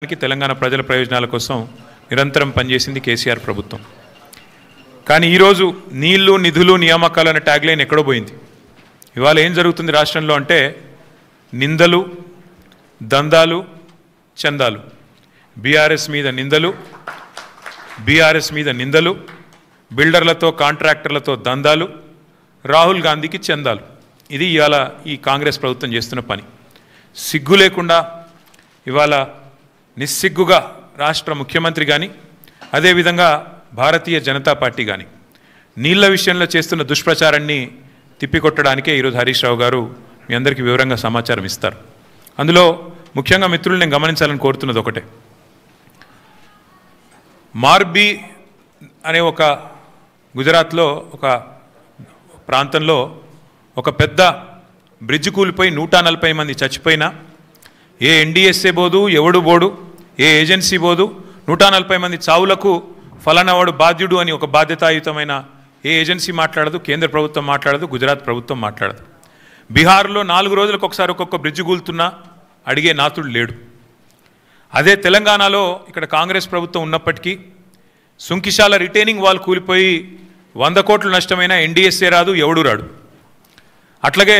తెలంగాణ ప్రజల ప్రయోజనాల కోసం నిరంతరం పనిచేసింది కేసీఆర్ ప్రభుత్వం. కానీ ఈరోజు నీళ్లు నిధులు నియామకాలు అనే ట్యాగ్ లైన్ ఎక్కడో పోయింది. ఇవాళ ఏం జరుగుతుంది రాష్ట్రంలో అంటే నిందలు, దందాలు, చందాలు. బీఆర్ఎస్ మీద నిందలు, బిల్డర్లతో కాంట్రాక్టర్లతో దందాలు, రాహుల్ గాంధీకి చందాలు. ఇది ఇవాళ ఈ కాంగ్రెస్ ప్రభుత్వం చేస్తున్న పని. సిగ్గు లేకుండా ఇవాళ నిస్సిగ్గుగా రాష్ట్ర ముఖ్యమంత్రి కానీ అదేవిధంగా భారతీయ జనతా పార్టీ కానీ నీళ్ల విషయంలో చేస్తున్న దుష్ప్రచారాన్ని తిప్పికొట్టడానికే ఈరోజు హరీష్ రావు గారు మీ అందరికీ వివరంగా సమాచారం ఇస్తారు. అందులో ముఖ్యంగా మిత్రులు నేను గమనించాలని కోరుతున్నది ఒకటే. మార్బీ అనే ఒక గుజరాత్లో ఒక ప్రాంతంలో ఒక పెద్ద బ్రిడ్జ్ కూలిపోయి 140 మంది చచ్చిపోయినా ఏ ఎన్డీఎస్ఏ బోదు, ఎవడు బోడు, ఏ ఏజెన్సీ బోదు. 140 మంది చావులకు ఫలానా వాడు బాధ్యుడు అని ఒక బాధ్యతాయుతమైన ఏ ఏజెన్సీ మాట్లాడదు, కేంద్ర ప్రభుత్వం మాట్లాడదు, గుజరాత్ ప్రభుత్వం మాట్లాడదు. బీహార్లో 4 రోజులకు ఒకసారి ఒక్కొక్క బ్రిడ్జ్ కూలుతున్నా అడిగే నాతుడు లేడు. అదే తెలంగాణలో ఇక్కడ కాంగ్రెస్ ప్రభుత్వం ఉన్నప్పటికీ సుంకిశాల రిటైనింగ్ వాల్ కూలిపోయి 100 కోట్లు నష్టమైన ఎన్డీఎస్ఏ రాదు, ఎవడు రాడు. అట్లాగే